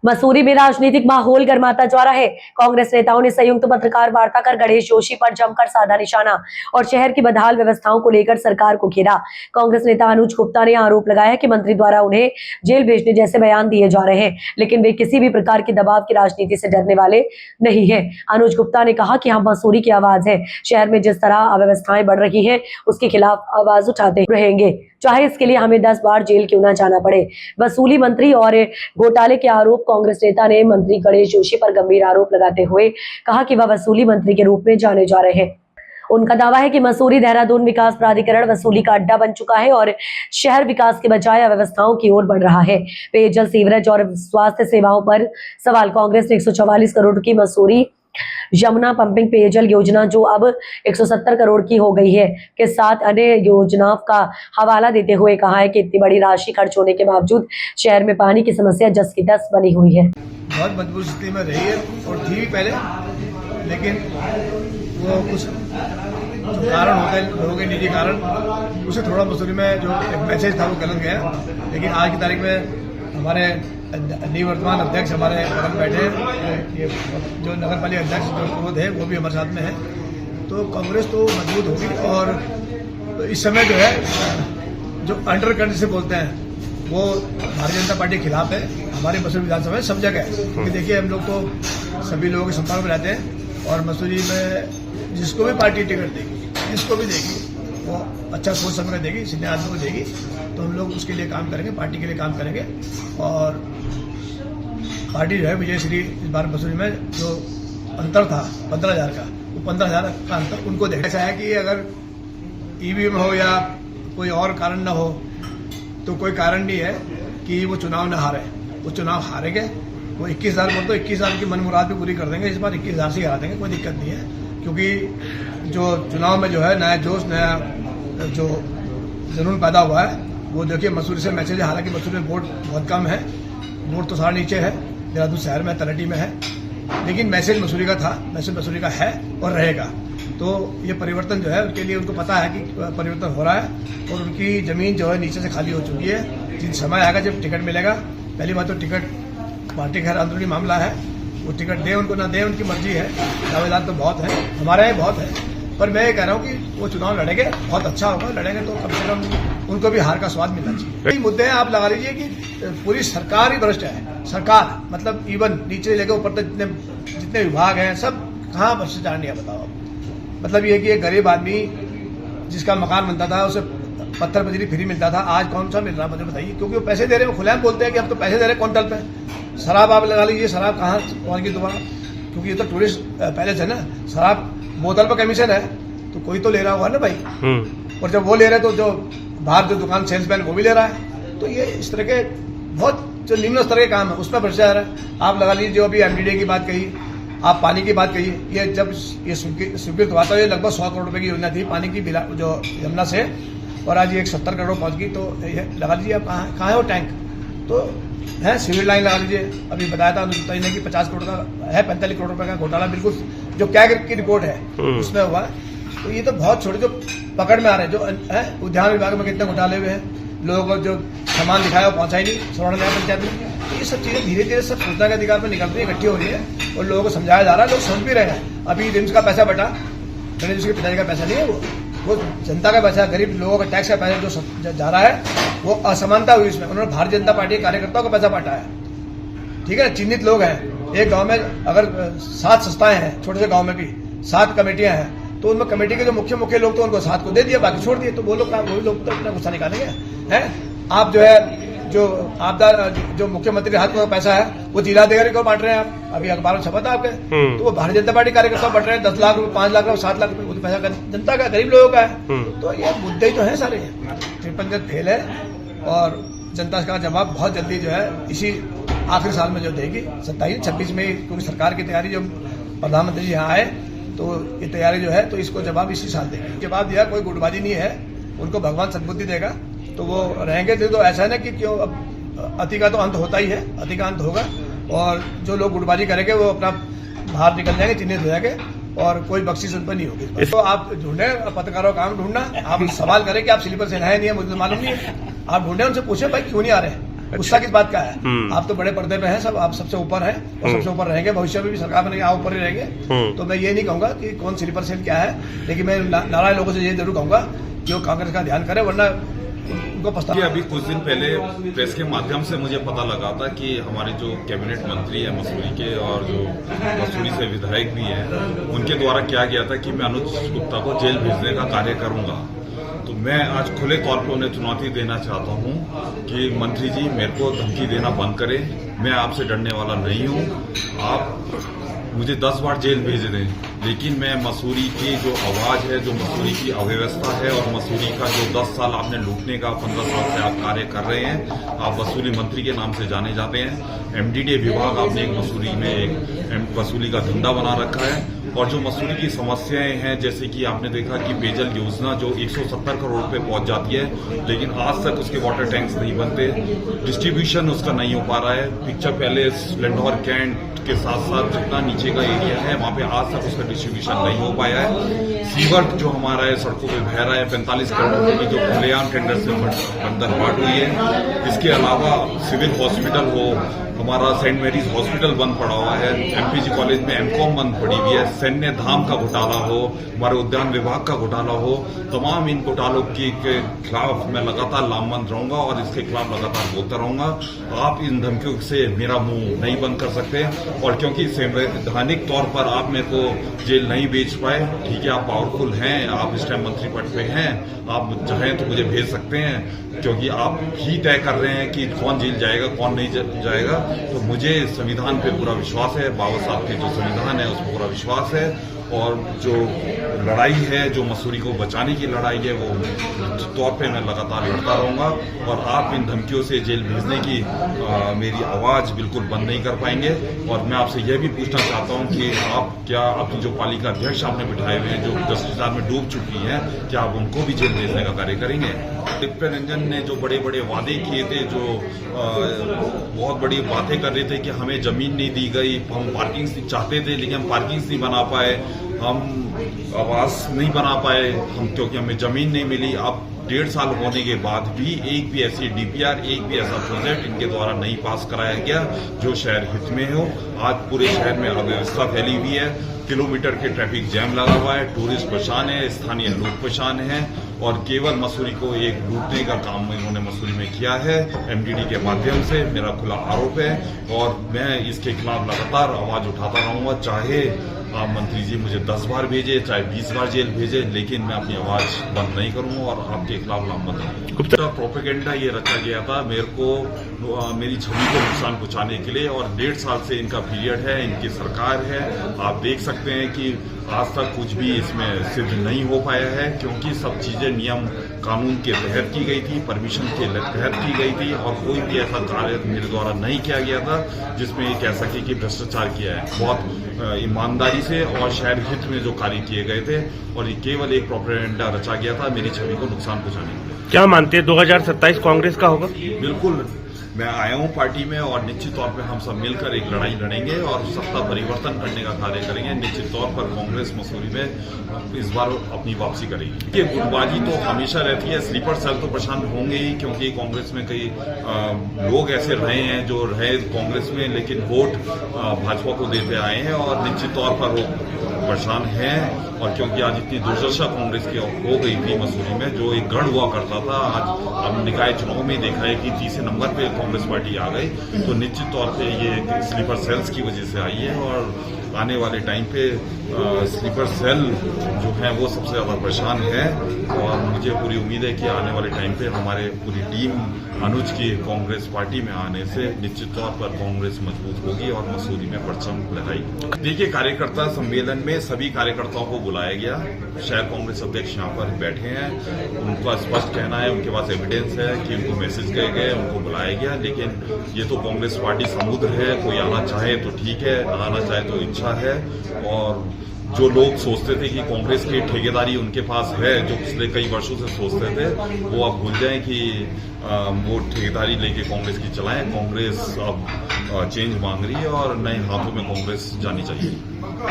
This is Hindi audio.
मसूरी में राजनीतिक माहौल गर्माता जा रहा है। कांग्रेस नेताओं ने संयुक्त पत्रकार वार्ता कर गणेश जोशी पर जमकर साधा निशाना और शहर की बदहाल व्यवस्थाओं को लेकर सरकार को घेरा। कांग्रेस नेता अनुज गुप्ता ने आरोप लगाया कि मंत्री द्वारा उन्हें जेल भेजने जैसे बयान दिए जा रहे हैं, लेकिन वे किसी भी प्रकार के दबाव की राजनीति से डरने वाले नहीं है। अनुज गुप्ता ने कहा कि हम मसूरी की आवाज है। शहर में जिस तरह अव्यवस्थाएं बढ़ रही है उसके खिलाफ आवाज उठाते रहेंगे, चाहे इसके लिए हमें 10 बार जेल क्यों ना जाना पड़े। वसूली मंत्री और घोटाले के आरोप। कांग्रेस नेता ने मंत्री गणेश जोशी पर गंभीर आरोप लगाते हुए कहा कि वह वसूली मंत्री के रूप में जाने जा रहे हैं। उनका दावा है कि मसूरी देहरादून विकास प्राधिकरण वसूली का अड्डा बन चुका है और शहर विकास के बजाय अव्यवस्थाओं की ओर बढ़ रहा है। पेयजल, सीवरेज और स्वास्थ्य सेवाओं पर सवाल। कांग्रेस ने 144 करोड़ की मसूरी यमुना पंपिंग पेयजल योजना, जो अब 170 करोड़ की हो गई है, के साथ अन्य योजनाओं का हवाला देते हुए कहा है कि इतनी बड़ी राशि खर्च होने के बावजूद शहर में पानी की समस्या जस की तस बनी हुई है। बहुत मजबूत स्थिति में रही है और थी भी पहले, लेकिन वो कुछ कारण होता है, लोगों के निजी कारण, उसे थोड़ा मसूरी में जो एक मैसेज था वो गलत गया। लेकिन आज की तारीख में हमारे निवर्तमान अध्यक्ष हमारे बगल बैठे, ये जो नगर पालिका अध्यक्ष जो थे वो भी हमारे साथ में है। तो कांग्रेस तो मजबूत होगी और तो इस समय जो है जो अंडर करंट से बोलते हैं वो भारतीय जनता पार्टी के खिलाफ है। हमारे मसूरी विधानसभा में सब जगह है, क्योंकि देखिए हम लोग तो सभी लोगों के संपर्क में रहते हैं और मसूरी में जिसको भी पार्टी टिकट देगी, जिसको भी देगी, वो अच्छा सोच समझ देगी, सीनियर आदमी को देगी, तो हम लोग उसके लिए काम करेंगे, पार्टी के लिए काम करेंगे। और पार्टी जो है विजयश्री इस बार मसूरी में जो अंतर था 15,000 का, वो 15,000 का अंतर उनको देखना। ऐसा है कि अगर ईवीएम हो या कोई और कारण न हो तो कोई कारण नहीं है कि वो चुनाव न हारे। वो चुनाव हारेंगे, वो 21,000 बोल तो 21,000 की मन मुराद भी पूरी कर देंगे। इस बार 21,000 से हरा देंगे, कोई दिक्कत नहीं है, क्योंकि जो चुनाव में जो है नया जोश, नया जो जुनून पैदा हुआ है वो देखिए मसूरी से मैसेज है। हालांकि मसूरी में वोट बहुत कम है, वोट तो सारा नीचे है, देहरादून शहर में तलहटी में है, लेकिन मैसेज मसूरी का था, मैसेज मसूरी का है और रहेगा। तो ये परिवर्तन जो है उनके लिए, उनको पता है कि परिवर्तन हो रहा है और उनकी जमीन जो है नीचे से खाली हो चुकी है। जिस समय आएगा जब टिकट मिलेगा, पहली बात तो टिकट पार्टी का अंदरूनी मामला है, वो टिकट दे उनको ना दे उनकी मर्जी है। दावेदार तो बहुत है, हमारे यहाँ बहुत है, पर मैं ये कह रहा हूँ कि वो चुनाव लड़ेंगे, बहुत अच्छा होगा, लड़ेंगे तो कम से कम उनको भी हार का स्वाद मिलना चाहिए। कई मुद्दे हैं, आप लगा लीजिए कि पूरी सरकार ही भ्रष्ट है। सरकार मतलब इवन नीचे लेकर ऊपर तक जितने विभाग हैं सब कहाँ भ्रष्टाचार नहीं है, बताओ आप। मतलब ये कि एक गरीब आदमी जिसका मकान बनता था उसे पत्थर बजरी फ्री मिलता था, आज कौन सा मिल रहा है मुझे बताइए। क्योंकि वो पैसे दे रहे हैं, खुलेआम बोलते हैं कि हम तो पैसे दे रहे हैं क्विंटल पे। शराब आप लगा लीजिए, शराब कहाँ कौन की दुकान, क्योंकि ये तो टूरिस्ट पैलेस है ना, शराब बोतल पर कमीशन है तो कोई तो ले रहा हुआ ना भाई। और जब वो ले रहे तो जो बाहर जो दुकान सेल्समैन वो भी ले रहा है। तो ये इस तरह के बहुत जो निम्न स्तर के काम है उसमें भ्रष्टाचार है। आप लगा लीजिए जो अभी एमडीडीए की बात कही, आप पानी की बात कही, ये जब ये स्वीकृत हुआ था, ये लगभग 100 करोड़ रुपए की योजना थी पानी की जो यमुना से, और आज ये 170 करोड़ पहुंच गई। तो ये लगा लीजिए आप कहाँ है वो टैंक, तो है सिविल लाइन लगा लीजिए। अभी बताया था अनुज ने कि 50 करोड़ का है, 45 करोड़ रुपए का घोटाला बिल्कुल जो कैग की रिपोर्ट है उसमें हुआ। तो ये तो बहुत छोटे जो पकड़ में आ रहे हैं, जो है उद्यान विभाग में कितने घोटाले हुए हैं, लोगों को जो सामान दिखाया वो पहुंचा ही नहीं स्वर्ण न्याय पंचायत में। तो ये सब चीजें धीरे धीरे सब सूचना के अधिकार में निकलती है, इकट्ठी हो रही है और लोगों को समझाया जा रहा है, लोग समझ भी रहे हैं। अभी रिम्स का पैसा बटा, गणेश जी के पिताजी का पैसा नहीं है, वो जनता का पैसा, गरीब लोगों का टैक्स का पैसा जो जा रहा है, वो असमानता हुई इसमें। उन्होंने भारतीय जनता पार्टी के कार्यकर्ताओं का पैसा बांटा है, ठीक है ना। चिन्हित लोग हैं, एक गांव में अगर 7 संस्थाएं हैं, छोटे से गांव में भी 7 कमेटियां हैं, तो उनमें कमेटी के जो मुख्य लोग तो उनको 7 को दे दिया, बाकी छोड़ दिए। तो वो लोग तो अपना गुस्सा निकालेंगे हैं। आप जो है जो आपदा जो मुख्यमंत्री हाथ में पैसा है वो जिलाधिकारी को बांट रहे हैं आप, अभी अखबार में छपा था आपके। तो वो भारतीय जनता पार्टी कार्यकर्ता बांट रहे हैं 10 लाख रुपए, 5 लाख रुपए, 7 लाख रुपए, वो तो पैसा जनता का, गरीब लोगों का है। तो ये मुद्दे ही तो है सारे, त्रिपंजन फेल है और जनता का जवाब बहुत जल्दी जो है इसी आखिरी साल में जो देगी 27-26 में, क्योंकि सरकार की तैयारी, जो प्रधानमंत्री जी यहाँ आए तो ये तैयारी जो है, तो इसको जवाब इसी साल देगी। जवाब दिया, कोई गुटबाजी नहीं है, उनको भगवान सद्बुद्धि देगा तो वो रहेंगे। तो ऐसा है ना कि क्यों, अब अति का तो अंत होता ही है, अति का अंत होगा और जो लोग गुटबाजी करेंगे वो अपना बाहर निकल जाएंगे, चिन्हित हो जाएंगे और कोई बख्शिश उन पर नहीं होगी। तो आप ढूंढे पत्रकारों का काम ढूंढना, आप सवाल करें कि आप स्लीपर से नहाए नहीं है, मुझे तो मालूम नहीं है। आप ढूंढे, उनसे पूछे भाई क्यों नहीं आ रहे हैं, गुस्सा किस बात का है? आप तो बड़े पर्दे पे हैं, सब आप सबसे ऊपर हैं और सबसे ऊपर रहेंगे, भविष्य में भी सरकार बनेगी, आप ऊपर ही रहेंगे। तो मैं ये नहीं कहूंगा कि कौन स्लीपर सेल क्या है, लेकिन मैं नारायण लोगों से ये जरूर कहूंगा कि वो कांग्रेस का ध्यान करे, वरना उनको पछतावा। अभी कुछ दिन पहले प्रेस के माध्यम से मुझे पता लगा था कि हमारे जो कैबिनेट मंत्री है मसूरी के और जो मसूरी से विधायक भी हैं, उनके द्वारा क्या गया था कि मैं अनुज गुप्ता को जेल भेजने का कार्य करूंगा। तो मैं आज खुले तौर पर उन्हें चुनौती देना चाहता हूं कि मंत्री जी मेरे को धमकी देना बंद करें, मैं आपसे डरने वाला नहीं हूं। आप मुझे 10 बार जेल भेज दें, लेकिन मैं मसूरी की जो आवाज है, जो मसूरी की अव्यवस्था है और मसूरी का जो 10 साल आपने लूटने का 15 साल से आप कार्य कर रहे हैं, आप वसूली मंत्री के नाम से जाने जाते हैं। एमडीडीए विभाग आपने एक मसूरी में एक वसूली का धंधा बना रखा है और जो मसूरी की समस्याएं हैं, जैसे कि आपने देखा कि पेयजल योजना जो 170 करोड़ पे पहुंच जाती है, लेकिन आज तक उसके वाटर टैंक्स नहीं बनते, डिस्ट्रीब्यूशन उसका नहीं हो पा रहा है। पिक्चर पैलेस, लैंडोर कैंट के साथ साथ जितना नीचे का एरिया है वहां पे आज तक उसका डिस्ट्रीब्यूशन नहीं हो पाया है। सीवर जो हमारा है सड़कों पे बह रहा है, 45 करोड़ की जो खुलेआम टेंडर से बंदर बाट हुई है। इसके अलावा सिविल हॉस्पिटल हो, हमारा सेंट मैरीज हॉस्पिटल बंद पड़ा हुआ है, एमपीजी कॉलेज में एमकॉम बंद पड़ी हुई है, सैन्य धाम का घोटाला हो, हमारे उद्यान विभाग का घोटाला हो, तमाम इन घोटालों के खिलाफ मैं लगातार लामबंद रहूंगा और इसके खिलाफ लगातार बोलता रहूंगा। आप इन धमकियों से मेरा मुंह नहीं बंद कर सकते और क्योंकि संवैधानिक तौर पर आप मेरे को जेल नहीं भेज पाए, ठीक है, आप पावरफुल हैं, आप इस टाइम मंत्री पद पे हैं, आप चाहें तो मुझे भेज सकते हैं, क्योंकि आप ही तय कर रहे हैं कि कौन जेल जाएगा कौन नहीं जाएगा। तो मुझे संविधान पे पूरा विश्वास है, बाबा साहब के जो संविधान है उस पर पूरा विश्वास है और जो लड़ाई है, जो मसूरी को बचाने की लड़ाई है, वो तौर पे मैं लगातार लड़ता रहूंगा और आप इन धमकियों से जेल भेजने की मेरी आवाज बिल्कुल बंद नहीं कर पाएंगे। और मैं आपसे यह भी पूछना चाहता हूं कि आप क्या अपनी जो पालिका अध्यक्ष आपने बिठाए हुए हैं जो भ्रष्टाचार में डूब चुकी हैं, क्या आप उनको भी जेल भेजने का कार्य करेंगे? दिग्विजय रंजन ने जो बड़े बड़े वादे किए थे, जो बहुत बड़ी बातें कर रहे थे कि हमें जमीन नहीं दी गई, हम पार्किंग चाहते थे लेकिन हम पार्किंग नहीं बना पाए, हम आवास नहीं बना पाए, हम क्योंकि हमें जमीन नहीं मिली। अब 1.5 साल होने के बाद भी एक भी ऐसी डीपीआर, एक भी ऐसा प्रोजेक्ट इनके द्वारा नहीं पास कराया गया जो शहर हित में हो। आज पूरे शहर में अव्यवस्था फैली हुई है, किलोमीटर के ट्रैफिक जैम लगा हुआ है, टूरिस्ट परेशान है, स्थानीय लोग परेशान हैं और केवल मसूरी को एक लूटने का काम इन्होंने मसूरी में किया है एमडीडी के माध्यम से। मेरा खुला आरोप है और मैं इसके खिलाफ लगातार आवाज उठाता रहूंगा, चाहे आप मंत्री जी मुझे 10 बार भेजे, चाहे 20 बार जेल भेजे, लेकिन मैं अपनी आवाज बंद नहीं करूंगा और आपके खिलाफ लामबंद रहूंगा। प्रोपेगेंडा ये रचा गया था मेरे को, मेरी छवि को नुकसान पहुंचाने के लिए और 1.5 साल से इनका पीरियड है, इनकी सरकार है। आप देख सकते हैं कि आज तक कुछ भी इसमें सिद्ध नहीं हो पाया है, क्योंकि सब चीजें नियम कानून के तहत की गई थी, परमिशन के तहत की गई थी और कोई भी ऐसा कार्य मेरे द्वारा नहीं किया गया था जिसमें ये कह सके कि भ्रष्टाचार किया है। बहुत ईमानदारी से और शहर हित में जो कार्य किए गए थे और ये केवल एक प्रोपेगेंडा रचा गया था मेरी छवि को नुकसान पहुंचाने के लिए। क्या मानते हैं 2027 कांग्रेस का होगा? बिल्कुल, मैं आया हूं पार्टी में और निश्चित तौर पे हम सब मिलकर एक लड़ाई लड़ेंगे और सत्ता परिवर्तन करने का कार्य करेंगे। निश्चित तौर पर कांग्रेस मसूरी में इस बार अपनी वापसी करेगी। ये गुटबाजी तो हमेशा रहती है, स्लीपर सेल तो परेशान होंगे ही, क्योंकि कांग्रेस में कई लोग ऐसे रहे हैं जो रहे कांग्रेस में लेकिन वोट भाजपा को देते आए हैं और निश्चित तौर पर वो परेशान हैं। और क्योंकि आज इतनी दुर्दशा कांग्रेस की हो गई थी मसूरी में, जो एक गढ़ हुआ करता था, आज अब निकाय चुनाव में देखा है कि तीसरे नंबर पे कांग्रेस पार्टी आ गई। तो निश्चित तौर पे ये स्लीपर सेल्स की वजह से आई है और आने वाले टाइम पे स्लीपर सेल जो है वो सबसे ज्यादा परेशान है और मुझे पूरी उम्मीद है कि आने वाले टाइम पे हमारे पूरी टीम अनुज की कांग्रेस पार्टी में आने से निश्चित तौर पर कांग्रेस मजबूत होगी और मसूरी में परचम लहराएगी। देखिए, कार्यकर्ता सम्मेलन में सभी कार्यकर्ताओं को बुलाया गया, शहर कांग्रेस अध्यक्ष यहाँ पर बैठे हैं, उनका स्पष्ट कहना है, उनके पास एविडेंस है कि उनको मैसेज गए गए, उनको बुलाया गया। लेकिन ये तो कांग्रेस पार्टी समुद्र है, कोई आना चाहे तो ठीक है, ना आना चाहे तो इच्छा है। और जो लोग सोचते थे कि कांग्रेस की ठेकेदारी उनके पास है, जो पिछले कई वर्षों से सोचते थे, वो अब भूल जाएं कि वो ठेकेदारी लेके कांग्रेस की चलाएं। कांग्रेस अब चेंज मांग रही है और नए हाथों में कांग्रेस जानी चाहिए।